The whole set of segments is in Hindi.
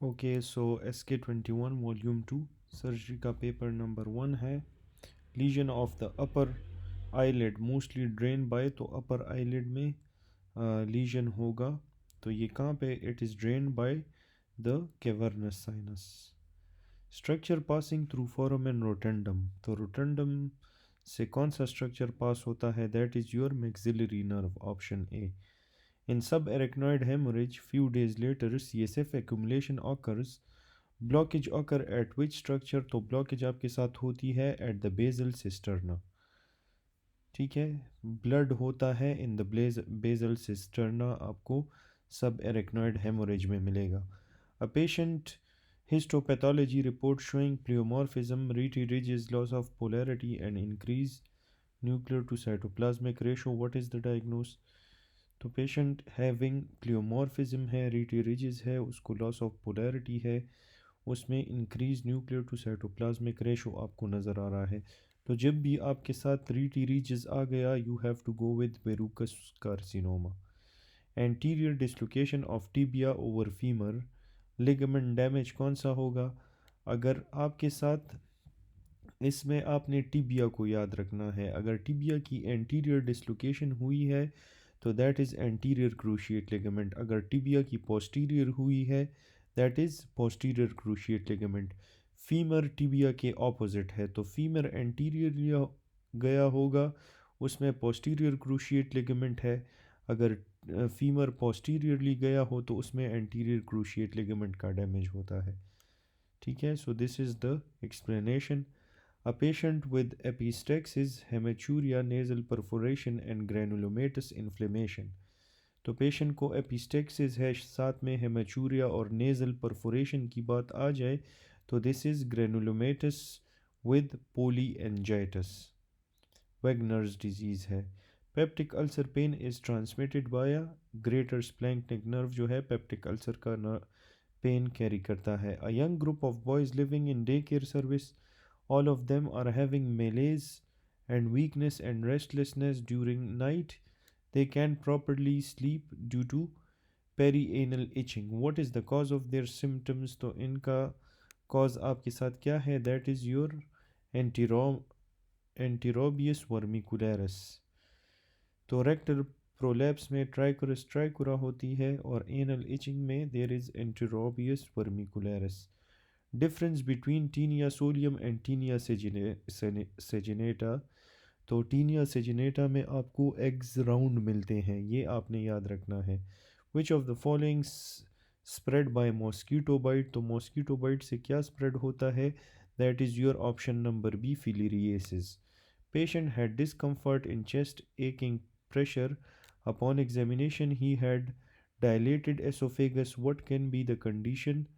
Okay so SK21 volume 2 surgery का पेपर नंबर 1 है। Lesion of the upper eyelid mostly drain by, तो अपर आईलिड में लीजन होगा। तो ये कहाँ पे? It is drain by the cavernous sinus. Structure passing through foramen रोटेंडम, तो रोटेंडम से कौन सा स्ट्रक्चर पास होता है? That is your maxillary nerve, option A. In subarachnoid hemorrhage, few days later, CSF accumulation occurs. Blockage occur at which structure? तो blockage आपके साथ होती है at the basal cisterna। ठीक है, ब्लड होता है इन द बेसल सिस्टर्ना, आपको सब एरेक्नॉइड हेमोरेज में मिलेगा। A patient histopathology report showing प्लियोमॉर्फिज्म, rete ridges, loss of polarity and increase nuclear to cytoplasmic ratio, what is the diagnosis? तो पेशेंट हैविंग प्लियोमॉर्फिज्म है, रीटी ridges है, उसको लॉस ऑफ पोलैरिटी है, उसमें increase nuclear to cytoplasmic ratio आपको नज़र आ रहा है। तो जब भी आपके साथ रीटी रीजेस आ गया, you have to go with verrucous carcinoma. Anterior dislocation of tibia over femur, ligament damage कौन सा होगा? अगर आपके साथ इसमें आपने टिबिया को याद रखना है, अगर टिबिया की एंटीरियर डिस्लोकेशन हुई है तो that is anterior cruciate ligament. अगर टिबिया की पोस्टीरियर हुई है that is posterior cruciate ligament. Femur tibia के ऑपोजिट है, तो फीमर एंटीरियर गया होगा, उसमें पोस्टीरियर क्रूशिएट लिगामेंट है। अगर फीमर पोस्टीरियरली गया हो तो उसमें एंटीरियर क्रूशिएट लिगामेंट का डैमेज होता है। ठीक है, so this is the explanation. A patient with epistaxis, hematuria, nasal perforation and granulomatous inflammation। तो पेशेंट को एपिस्टेक्सिस है, साथ में हेमाचूरिया और नेज़ल परफोरेशन की बात आ जाए तो this is granulomatous with polyangiitis, Wegener's disease है। Peptic ulcer pain is transmitted by greater splanchnic nerve, जो है पेप्टिक अल्सर का पेन कैरी करता है। A young group of boys living in day care service, all of them are having malaise and weakness and restlessness during night. They can't properly sleep due to perianal itching. What is the cause of their symptoms? तो इनका cause आपके साथ क्या है? That is your anterobius vermicularis। तो रेक्टल प्रोलैप्स में ट्राइकोरस ट्राइकोरा होती है और एनल इचिंग में there is enterobius vermicularis. Difference between taenia solium and taenia saginata, तो टीनिया सेजिनेटा में आपको एग्स राउंड मिलते हैं, ये आपने याद रखना है। Which of the following spread by mosquito bite, तो मॉस्कीटो बाइट से क्या स्प्रेड होता है? That is your option number B, filariasis. Patient had discomfort in chest, aching, pressure. Upon examination, he had dilated esophagus. What can be the condition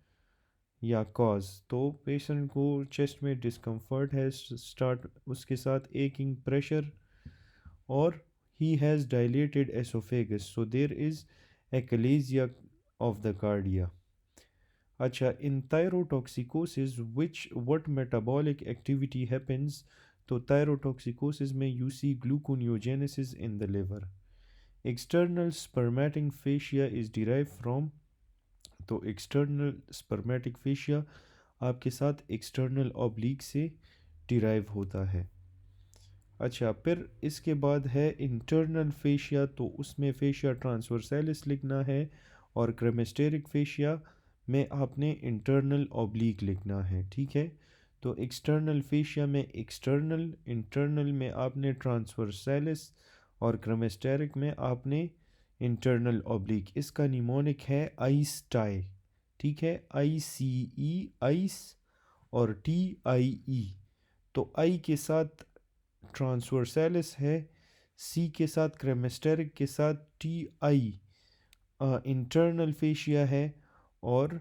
या cause? तो पेशेंट को चेस्ट में डिस्कम्फर्ट है, स्टार्ट उसके साथ एकिंग, प्रेशर और he has dilated esophagus. So there is achalasia of the cardia. अच्छा, in thyrotoxicosis which what metabolic activity happens? तो thyrotoxicosis में you see gluconeogenesis in the liver। External spermatic fascia is derived from, तो external spermatic fascia आपके साथ external oblique से derive होता है। अच्छा, फिर इसके बाद है इंटरनल फेशिया, तो उसमें फेशिया ट्रांसवर्सैलिस लिखना है और क्रेमेस्टेरिक फेशिया में आपने इंटरनल ऑब्लिक लिखना है। ठीक है, तो एक्सटर्नल फेशिया में एक्सटर्नल, इंटरनल में आपने ट्रांसवर्सैलिस और क्रेमेस्टेरिक में आपने इंटरनल ऑब्लिक। इसका निमोनिक है आइस टाई। ठीक है, ICE आइस और TIE। तो आई के साथ ट्रांसवर्सैलिस है, सी के साथ क्रेमेस्टेरिक के साथ TI इंटरनल फेशिया है, और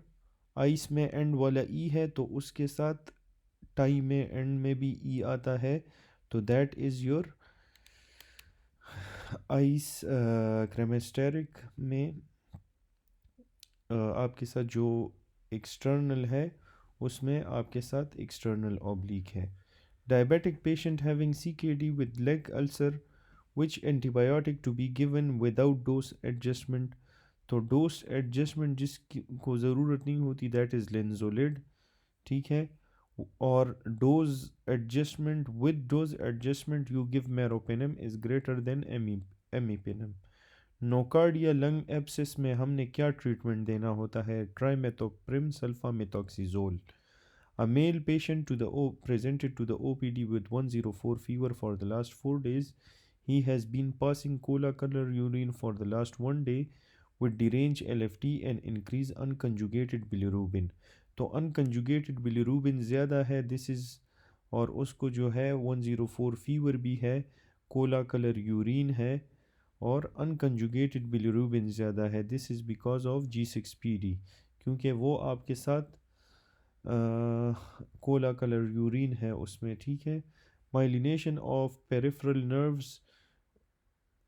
आइस में एंड वाला ई है तो उसके साथ टाई में एंड में भी ई आता है, तो दैट इज़ योर आइस। क्रेमेस्टेरिक में आपके साथ जो एक्सटर्नल है उसमें आपके साथ एक्सटर्नल ऑब्लिक है। Diabetic patient having CKD with leg ulcer, which antibiotic to be given without dose adjustment? तो डोज एडजस्टमेंट जिसकी को ज़रूरत नहीं होती दैट इज़ लिंजोलिड, ठीक है। और dose adjustment you give meropenem is greater than imipenem. Nocardia या लंग एब्सिस में हमने क्या ट्रीटमेंट देना होता है? Trimethoprim सल्फामेथोक्सीजोल। A male patient presented to the OPD with 104 fever for the last 4 days. He has been passing cola color urine for the last 1 day with deranged LFT and increased unconjugated bilirubin. तो unconjugated bilirubin ज़्यादा है, दिस इज़, और उसको जो है 104 फीवर भी है, कोला कलर यूरिन है, और अनकंजुगेटेड बिलिरूबिन ज़्यादा है। This is because of G6PD, क्योंकि वो आपके साथ कोला कलर यूरिन है उसमें, ठीक है। Myelination of peripheral nerves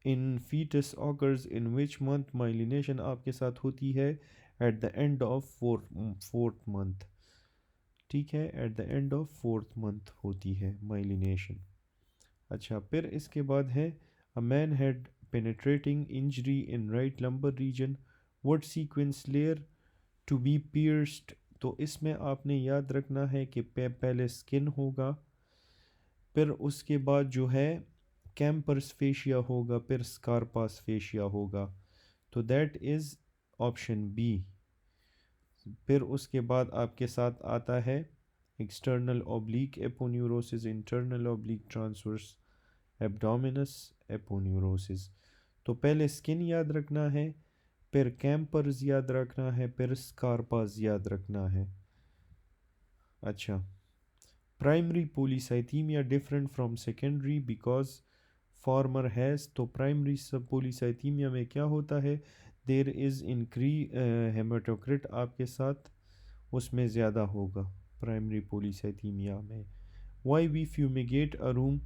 in fetus occurs in which month? Myelination आपके साथ होती है at the end of fourth month, ठीक है, at the end of fourth month होती है माइलिनेशन। अच्छा, फिर इसके बाद है a man had penetrating injury in right lumbar region, what sequence layer to be pierced? तो इसमें आपने याद रखना है कि पहले स्किन होगा, फिर उसके बाद जो है कैम्पर्स फेशिया होगा, फिर स्कारपास फेशिया होगा, तो दैट इज़ ऑप्शन बी। फिर उसके बाद आपके साथ आता है external oblique aponeurosis, internal oblique transverse abdominis aponeurosis. तो पहले स्किन याद रखना है, फिर कैम्पर्स याद रखना है, फिर स्कारपास याद रखना है। अच्छा, primary polycythaemia different from secondary because former has, तो प्राइमरी सब पोलीसाइथीमिया में क्या होता है? देर इज़ इंक्री हेमाटोक्रिट आपके साथ उसमें ज़्यादा होगा प्राइमरी पोलीसाइथीमिया में। Why we fumigate a room?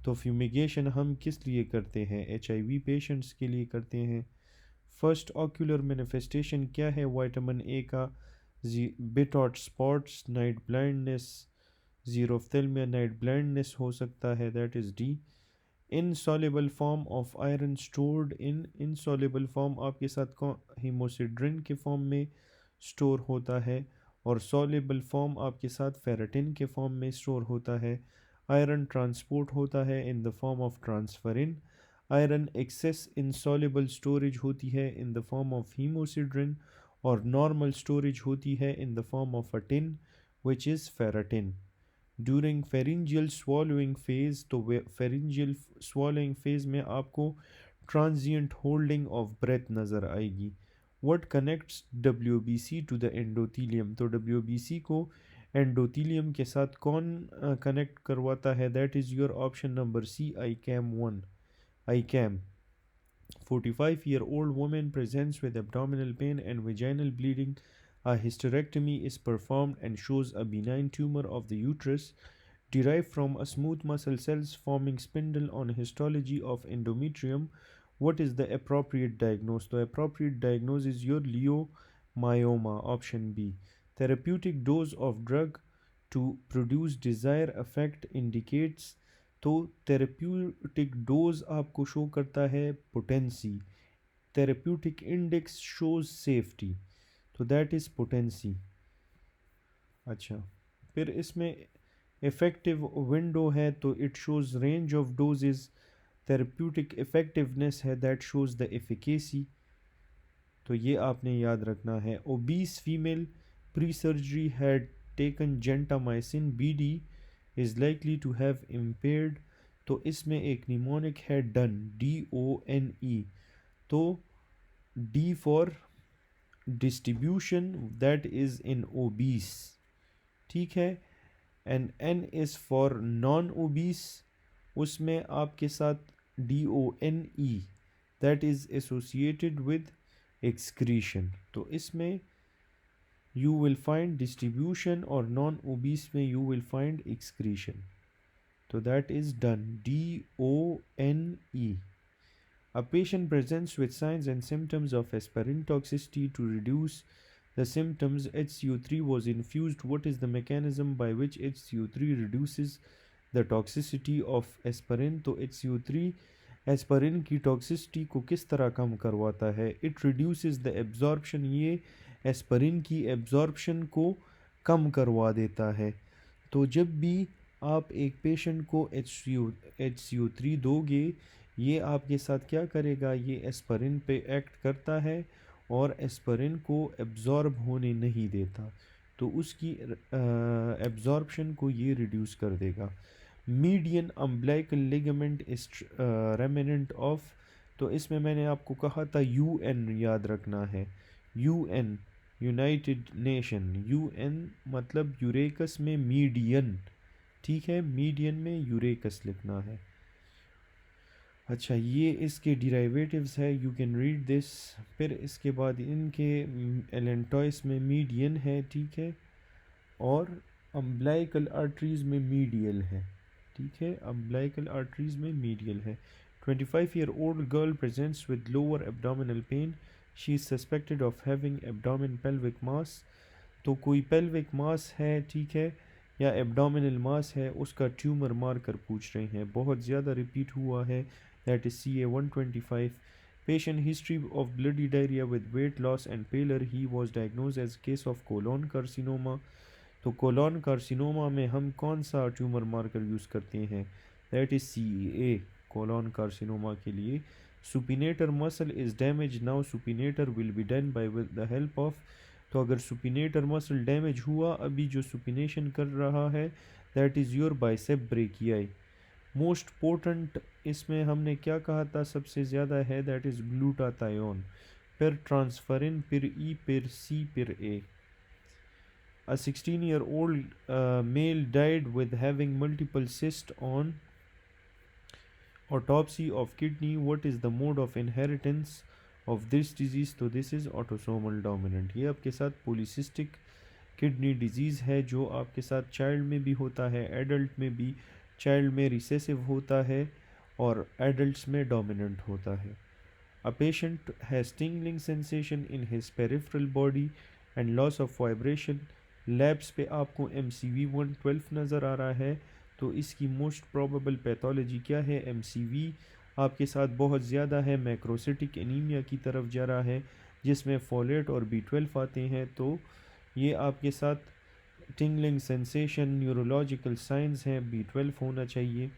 तो फ्यूमिगेशन हम किस लिए करते हैं? HIV पेशेंट्स के लिए करते हैं। फर्स्ट ऑक्यूलर मैनिफेस्टेशन क्या है विटामिन ए का? Bitot's spots, night blindness, xerophthalmia night blindness हो सकता है, that is D. Insoluble form of iron stored in, insoluble form आपके साथ हीमोसिड्रिन के फॉर्म में स्टोर होता है, और सॉल्युबल फॉर्म आपके साथ फेरेटिन के फॉर्म में स्टोर होता है। आयरन ट्रांसपोर्ट होता है in the form of transferrin. Iron excess insoluble storage होती है in the form of haemosiderin, और नॉर्मल स्टोरेज होती है in the form of a tin which is ferritin. During pharyngeal swallowing phase, तो फेरिंजियल स्वॉलोइंग फेज में आपको ट्रांजिएंट होल्डिंग ऑफ ब्रेथ नज़र आएगी। What connects WBC to the endothelium? तो WBC को एंडोथीलियम के साथ कौन कनेक्ट करवाता है? That is your option number C, ICAM1, ICAM। 45-year-old woman presents with abdominal pain and vaginal bleeding. A hysterectomy is performed and shows a benign tumor of the uterus derived from a smooth muscle cells forming spindle on histology of endometrium. What is the appropriate diagnosis? The appropriate diagnosis is your leiomyoma, option B. Therapeutic dose of drug to produce desired effect indicates, तो थेरेप्यूटिक डोज आपको शो करता है potency, therapeutic index shows safety, तो दैट इज़ पोटेंसी। अच्छा, फिर इसमें इफ़ेक्टिव विंडो है, तो it shows range of doses. Therapeutic effectiveness है, दैट शोज़ द एफिकेसी, तो ये आपने याद रखना है। Obese female pre surgery had taken gentamicin BD is likely to have impaired, तो इसमें एक निमोनिक है डन, DONE, तो D for distribution, that is in obese, ठीक है। And N is for non obese, उसमें आपके साथ DONE, that is associated with excretion, तो इसमें you will find distribution, और non obese में you will find excretion, so that is done, DONE। A patient presents with signs and symptoms of aspirin toxicity. To reduce the symptoms, HCO3 was infused. What is the mechanism by which HCO3 reduces the toxicity of aspirin? तो HCO3 एस्पिरिन की टॉक्सिसिटी को किस तरह कम करवाता है? इट रिड्यूसेस द एब्जॉर्प्शन, ये एस्पिरिन की एब्जॉर्प्शन को कम करवा देता है। तो जब भी आप एक पेशेंट को HCO3 दोगे, ये आपके साथ क्या करेगा? ये एस्पिरिन पे एक्ट करता है और एस्पिरिन को एब्जॉर्ब होने नहीं देता, तो उसकी एब्जॉर्प्शन को ये रिड्यूस कर देगा। Median umbilical ligament is remnant of, तो इसमें मैंने आपको कहा था UN याद रखना है। UN यूनाइटेड नेशन, UN मतलब यूरेकस में मीडियन, ठीक है, मीडियन में यूरेकस लिखना है। अच्छा, ये इसके डिराइवेटिव्स है, यू कैन रीड दिस। फिर इसके बाद इनके एलेंटॉइस में मीडियन है, ठीक है, और अम्बिलिकल आर्टरीज में मीडियल है, ठीक है, अम्बिलिकल आर्टरीज में मीडियल है। 25-year-old girl presents with lower abdominal pain. She is suspected of having abdomen pelvic mass. तो कोई pelvic mass है, ठीक है, या abdominal mass है, उसका ट्यूमर मार्कर पूछ रहे हैं, बहुत ज़्यादा रिपीट हुआ है, that is CA 125. Patient history of bloody diarrhea with weight loss and pallor. He was diagnosed as case of colon carcinoma. तो कोलॉन कार्सिनोमा में हम कौन सा ट्यूमर मार्कर यूज़ करते हैं? That is CA colon carcinoma के लिए। Supinator muscle is damage, now supinator will be done by with the help of, तो अगर सुपिनेटर मसल डैमेज हुआ, अभी जो सुपिनेशन कर रहा है that is your bicep brachii. Most potent इसमें हमने क्या कहा था सबसे ज़्यादा है, दैट इज़ ग्लूटाथायोन, फिर ट्रांसफरिन, फिर E, फिर C, फिर A। A 16-year-old male died with having multiple cysts on autopsy of kidney. What is the mode of inheritance of this disease? तो this is autosomal dominant। ये आपके साथ polycystic kidney disease है, जो आपके साथ चाइल्ड में भी होता है, एडल्ट में भी। चाइल्ड में रिसेसिव होता है और एडल्ट्स में डोमिनेंट होता है। A patient has tingling sensation in his peripheral body and loss of vibration. Labs पे आपको MCV 112 नज़र आ रहा है, तो इसकी मोस्ट प्रोबेबल पैथोलॉजी क्या है? MCV आपके साथ बहुत ज़्यादा है, मैक्रोसिटिक एनीमिया की तरफ जा रहा है, जिसमें फोलेट और B12 आते हैं। तो ये आपके साथ टिंगलिंग सेंसेशन, न्यूरोलॉजिकल साइंस हैं, B12 होना चाहिए।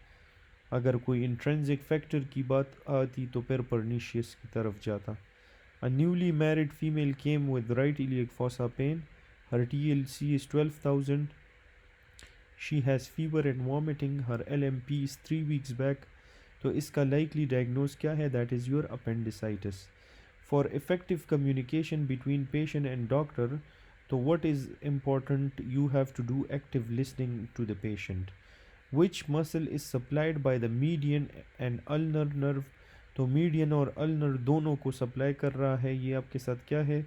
अगर कोई इंट्रेंसिक फैक्टर की बात आती तो फिर परनीशियस की तरफ जाता। A newly married female came with right iliac fossa pain. Her TLC is 12,000. She has fever and vomiting. Her LMP is 3 weeks back. तो इसका likely diagnose क्या है? That is your appendicitis. For effective communication between patient and doctor, तो what is important? You have to do active listening to the patient. Which muscle is supplied by the median and ulnar nerve? तो मीडियन और अल्नर दोनों को सप्लाई कर रहा है। ये आपके साथ क्या है?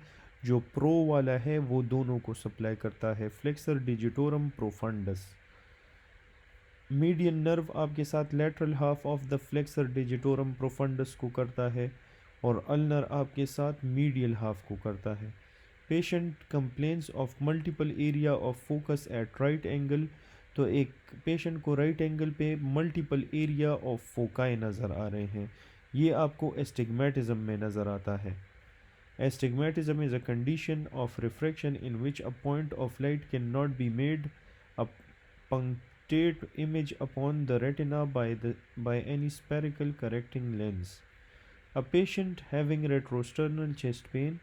जो प्रो वाला है वो दोनों को सप्लाई करता है, flexor digitorum profundis. Median nerve आपके साथ lateral half of the flexor digitorum profundis को करता है और अल्नर आपके साथ मीडियल हाफ को करता है। Patient complains of multiple area of focus at right angle, तो एक पेशेंट को राइट एंगल पे मल्टीपल एरिया ऑफ फोकाई नज़र आ रहे हैं। ये आपको एस्टिग्मेटिज्म में नज़र आता है। Astigmatism is a condition of refraction in which a point of light can not be made a punctate image upon the retina by any spherical correcting lens. A patient having retrosternal chest pain,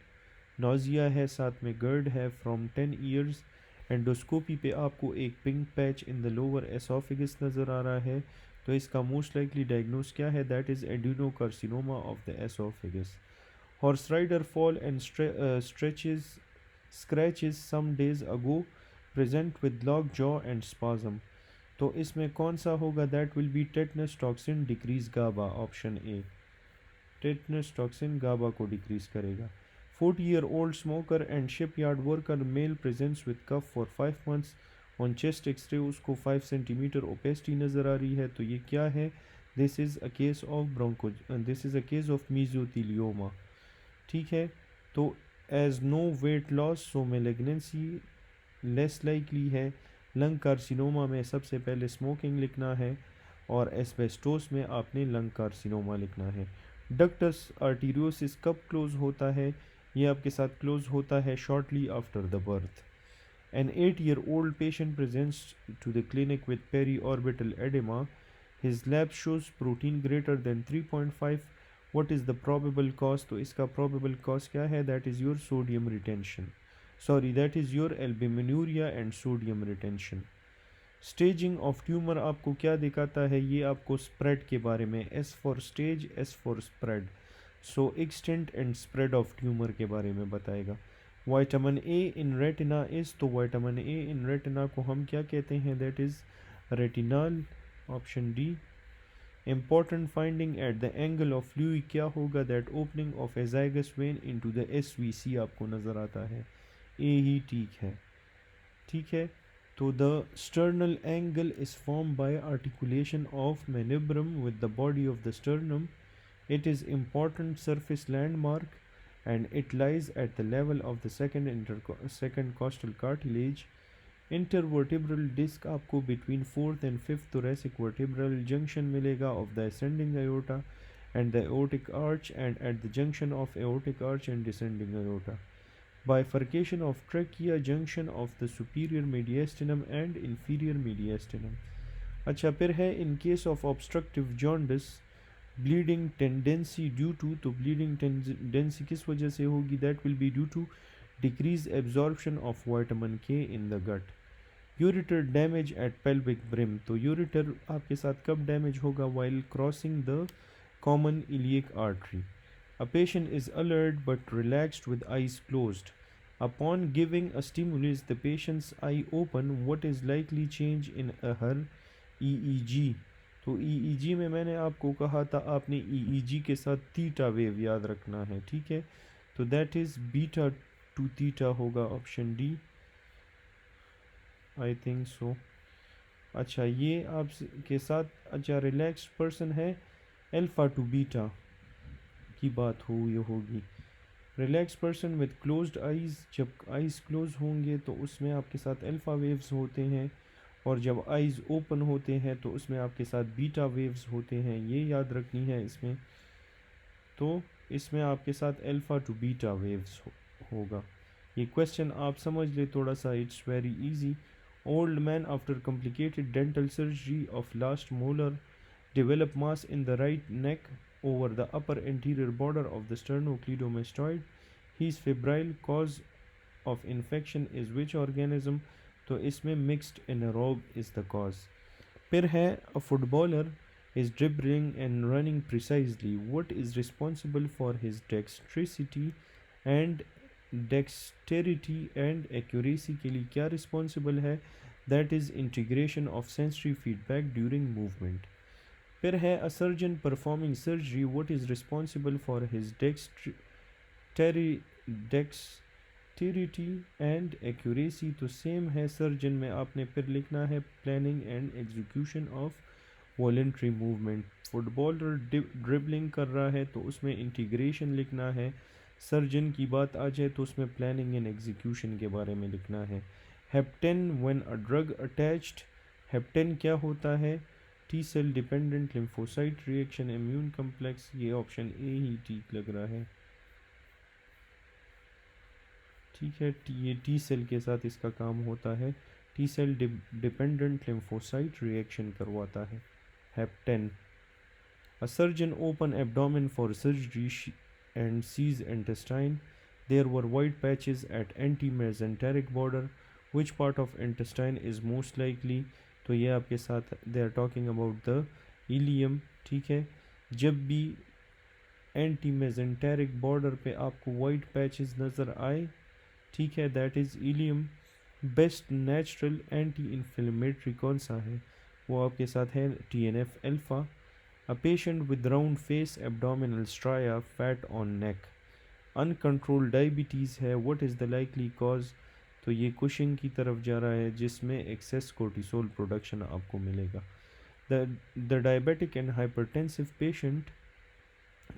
nausea है, साथ में GERD है from 10 years। एंडोस्कोपी पे आपको एक pink patch in the lower oesophagus नज़र आ रहा है, तो इसका मोस्ट लाइकली डायग्नोस क्या है? That is adenocarcinoma of the oesophagus. Horse rider fall and scratches some days ago, present with lockjaw and spasm, तो इसमें कौन सा होगा? That will be tetanus toxin decrease GABA, option A. Tetanus toxin GABA को डिक्रीज करेगा। 40-year-old smoker and shipyard worker male presents with cough for 5 months on chest x-ray, उसको 5 सेंटीमीटर ओपेसिटी नज़र आ रही है, तो ये क्या है? This is a case of mesothelioma, ठीक है। तो as no weight loss, so malignancy less likely है। लंग कार्सिनोमा में सबसे पहले स्मोकिंग लिखना है, और एस्बेस्टोस में आपने लंग कार्सिनोमा लिखना है। डक्टस आर्टीरियोसिस कब क्लोज होता है? ये आपके साथ क्लोज होता है shortly after the birth. An 8-year-old patient presents to the clinic with periorbital edema. His lab shows protein greater than 3.5. What is the probable cause? तो इसका probable cause क्या है? That is your sodium retention. Sorry, that is your albuminuria and sodium retention. Staging of tumor आपको क्या दिखाता है? ये आपको spread के बारे में, S for stage, S for spread. So extent and spread of tumor के बारे में बताएगा। Vitamin A in retina is, तो विटामिन ए इन रेटिना को हम क्या कहते हैं? That is retinal, option D. Important finding at the angle of Louie क्या होगा? That opening of azygos when into the SVC आपको नज़र आता है, ए ही ठीक है। ठीक है, तो the sternal angle is form by articulation of manubrium with the body of the sternum. It is important surface landmark and it lies at the level of the second costal cartilage. Intervertebral disc आपको between fourth and fifth thoracic vertebral junction मिलेगा of the ascending aorta and the aortic arch, and at the junction of aortic arch and descending aorta. Bifurcation of trachea, junction of the superior mediastinum and inferior mediastinum. अच्छा, फिर है in case of obstructive jaundice bleeding tendency due to, तो ब्लीडिंग टेंडेंसी किस वजह से होगी? That will be due to decrease absorption of vitamin K in the gut. Ureter damage at pelvic brim, तो यूरिटर आपके साथ कब डैमेज होगा? While crossing the common iliac artery. A patient is alert but relaxed with eyes closed. Upon giving a stimulus the patient's eye open, what is likely change in her EEG? तो ईईजी में मैंने आपको कहा था आपने ईईजी के साथ थीटा वेव याद रखना है। ठीक है, तो that is beta to theta होगा, option D, I think so. अच्छा, ये आपके साथ अच्छा रिलैक्स्ड पर्सन है, अल्फ़ा टू बीटा की बात होगी। Relax person with closed eyes, जब आइज़ क्लोज होंगे तो उसमें आपके साथ अल्फ़ा वेव्स होते हैं, और जब आइज़ ओपन होते हैं तो उसमें आपके साथ बीटा वेव्स होते हैं, ये याद रखनी है इसमें। तो इसमें आपके साथ अल्फ़ा टू बीटा वेव्स होगा। ये क्वेश्चन आप समझ ले थोड़ा सा, it's very easy. Old man after complicated dental surgery of last molar develop mass in the right neck over the upper anterior border of the sternocleidomastoid. He is febrile. Cause of infection is which organism? तो इसमें mixed anaerobe is the cause. फिर है a footballer is dribbling and running precisely. What is responsible for his dexterity and accuracy के लिए क्या responsible है? That is integration of sensory feedback during movement. फिर है a surgeon performing surgery, what is responsible for his dexterity and accuracy? तो सेम है सर्जन में, आपने फिर लिखना है planning and execution of voluntary movement. Footballer dribbling कर रहा है तो उसमें इंटीग्रेशन लिखना है। सर्जन की बात आ जाए तो उसमें प्लानिंग एंड एग्जीक्यूशन के बारे में लिखना है। Hapten when a drug attached, hapten क्या होता है? T cell dependent lymphocyte reaction immune complex, ये ऑप्शन ए ही ठीक लग रहा है। ठीक है, ये टी सेल के साथ इसका काम होता है, T cell dependent lymphocyte reaction करवाता है। Hapten. A surgeon open abdomen for surgery and sees intestine, there were white patches at anti mesenteric border, which part of intestine is most likely? तो ये आपके साथ they are talking about the ileum. ठीक है, जब भी एंटी मेसेंटेरिक बॉर्डर पे आपको वाइट पैचेस नज़र आए, ठीक है, that is ileum. Best natural anti inflammatory कौन सा है? वो आपके साथ है TNF alpha. A patient with round face, abdominal striae, fat on neck. Uncontrolled diabetes है, what is the likely cause? तो ये कुशिंग की तरफ जा रहा है जिसमें एक्सेस कोर्टिसोल प्रोडक्शन आपको मिलेगा। The diabetic and hypertensive patient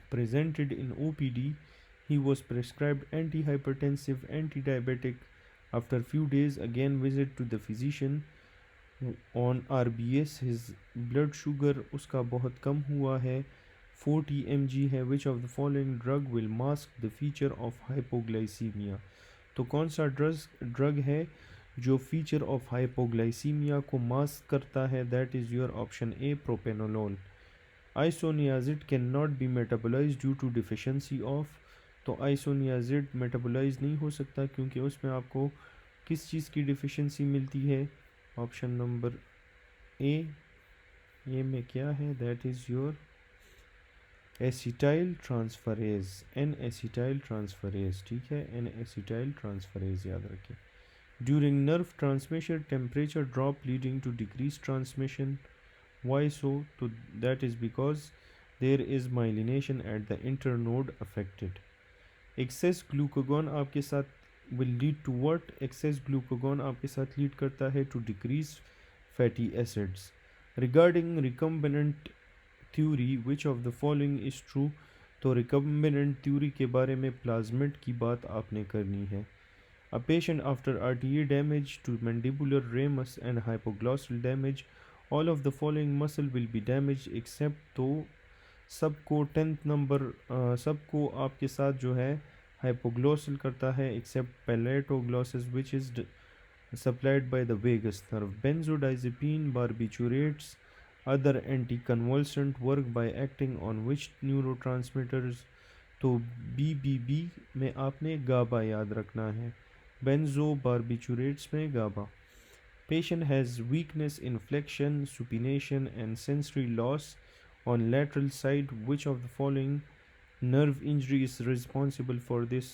presented in OPD, he was prescribed antihypertensive, anti-diabetic. After few days again visit to the physician, on RBS his blood sugar उसका बहुत कम हुआ है, 40 mg है। Which of the following drug will mask the feature of hypoglycaemia, तो कौन सा ड्रग है जो फीचर ऑफ हाइपोग्लाइसीमिया को मास्क करता है? That is your option A, propranolol. Isoniazid can not be metabolise due to deficiency of, तो आइसोनियाजिड मेटाबोलाइज नहीं हो सकता क्योंकि उसमें आपको किस चीज़ की डिफिशेंसी मिलती है? ऑप्शन नंबर ए में क्या है? That is your acetyl transferase, N acetyl transferase, ठीक है, एन एसिटाइल ट्रांसफरेज याद रखें। During nerve transmission temperature drop leading to decrease transmission, why so? तो that is because there is myelination at the internode affected. Excess glucagon आपके साथ will lead to what? Excess glucagon आपके साथ लीड करता है to decrease fatty acids. Regarding recombinant theory which of the following is true, तो रिकम्बिनेंट थ्योरी के बारे में प्लाज्मिड की बात आपने करनी है। A patient after RTA damage to mandibular ramus and hypoglossal damage, all of the following muscle will be damage except, तो सबको 10th नंबर सबको आपके साथ जो है हाइपोग्लॉसल करता है except palatoglossus which is supplied by the vagus nerve. Benzodiazepine barbiturates other anticonvulsant work by acting on which neurotransmitters, तो BBB में आपने गाबा याद रखना है, बेंजो बारबिचुरेट्स में गाबा। Patient has weakness in flexion, supination and sensory loss on lateral side. Which of the following nerve injury is responsible for this?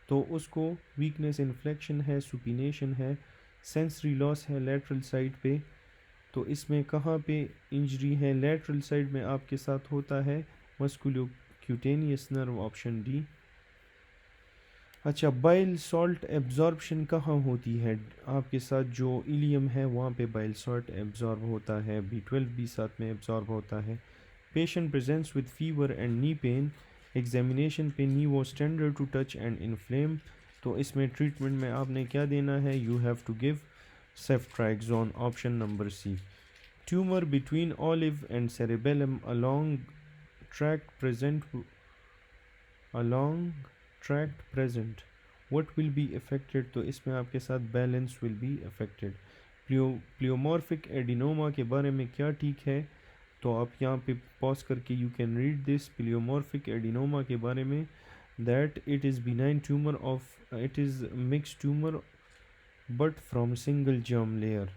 तो उसको वीकनेस इन्फ्लेक्शन है, सुपिनेशन है, सेंसरी लॉस है लेटरल साइड पे, तो इसमें कहाँ पे इंजरी है? लेटरल साइड में आपके साथ होता है मस्कुलो क्यूटेनियस नर्व, ऑप्शन डी। अच्छा, बाइल सॉल्ट एब्जॉर्प्शन कहाँ होती है? आपके साथ जो इलियम है वहाँ पे बाइल सॉल्ट एब्जॉर्ब होता है, B12 भी साथ में एब्जॉर्ब होता है। Patient presents with fever and knee pain, examination पे नी वो standard to touch and inflame, तो इसमें ट्रीटमेंट में आपने क्या देना है? You have to give ceftriaxone, option number C. Tumour between olive and cerebellum along tract present, what will be affected? तो इसमें आपके साथ balance will be affected. Pleomorphic adenoma के बारे में क्या ठीक है? तो आप यहाँ पे पॉज करके you can read this pleomorphic adenoma के बारे में, that it is benign tumour of, it is mix tumour but from single germ layer.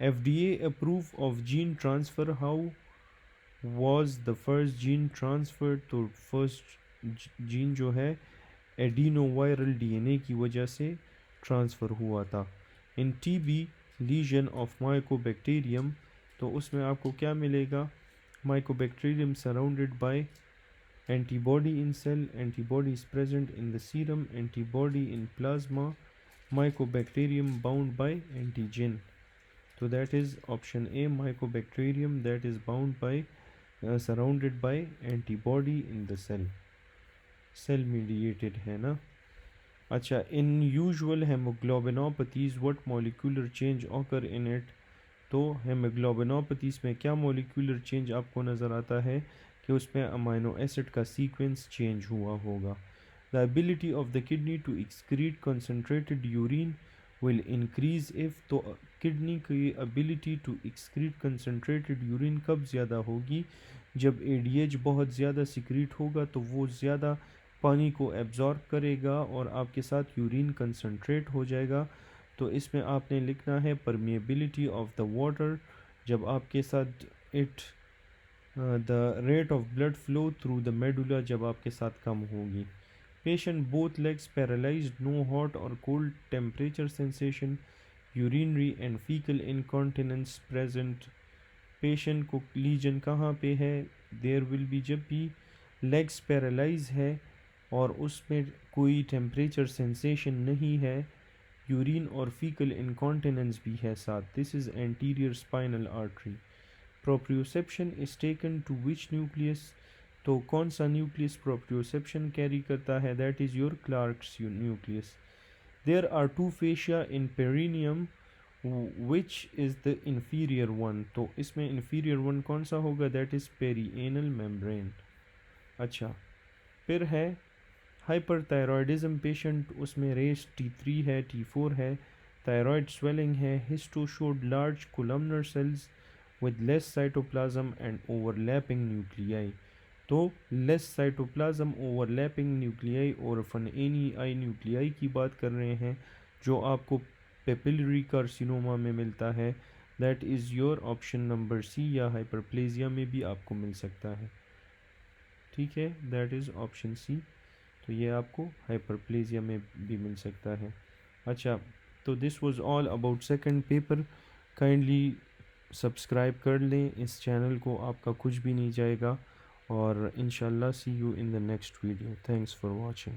FDA approve of gene transfer, how was the first gene transfer? तो फर्स्ट जीन जो है एडिनोवायरल DNA की वजह से ट्रांसफ़र हुआ था। इन TB लीजन ऑफ माइकोबैक्टीरियम, तो उसमें आपको क्या मिलेगा? Mycobacterium surrounded by antibody in cell, antibody is present in the serum, antibody in plasma, mycobacterium bound by antigen, so that is option A, mycobacterium that is bound by surrounded by antibody in the cell mediated है ना। अच्छा, in usual hemoglobinopathies what molecular change occur in it? तो हेमोग्लोबिनोपैथीज़ में क्या मोलिकुलर चेंज आपको नज़र आता है कि उसमें अमाइनो एसिड का सीक्वेंस चेंज हुआ होगा। The ability of the kidney to excrete concentrated urine will increase if, तो किडनी की ability to excrete concentrated urine कब ज़्यादा होगी? जब ADH बहुत ज़्यादा सिक्रीट होगा तो वो ज़्यादा पानी को एब्जॉर्ब करेगा और आपके साथ यूरिन कंसनट्रेट हो जाएगा। तो इसमें आपने लिखना है परमिएबिलिटी ऑफ द वाटर, जब आपके साथ it the rate of blood flow through the medulla जब आपके साथ कम होगी। Patient both legs paralysed, no hot और cold temperature sensation, urinary and faecal incontinence present. Patient को लीजन कहाँ पे है? देयर विल बी, जब भी लेग्स पैरालाइज है और उसमें कोई टेम्परेचर सेंसेशन नहीं है, यूरिन और फीकल इनकॉन्टिनेंस भी है साथ, this is anterior spinal artery. Proprioception is taken to which nucleus, तो कौन सा न्यूक्लियस प्रोप्रियोसेप्शन कैरी करता है? That is your Clarke's nucleus. There are two fascia in perineum, which is the inferior one, तो इसमें इन्फीरियर वन कौन सा होगा? That is perianal membrane. अच्छा, फिर है हाइपरथायरॉयडिज्म पेशेंट, उसमें रेस T3 है, T4 है, थायराइड स्वेलिंग है, histo showed large columnar cells with less cytoplasm and overlapping nuclei. तो लेस साइटोप्लाज्म, ओवरलैपिंग न्यूक्लियाई और फनएनी आई न्यूक्लियाई की बात कर रहे हैं, जो आपको पेपिलरी कार्सिनोमा में मिलता है। That is your option number C, या हाइपरप्लेजिया में भी आपको मिल सकता है। ठीक है, दैट इज़ ऑप्शन सी। तो ये आपको हाइपरप्लेजिया में भी मिल सकता है। अच्छा, तो this was all about second paper. Kindly subscribe कर लें इस चैनल को, आपका कुछ भी नहीं जाएगा। और इंशाल्लाह see you in the next video. Thanks for watching.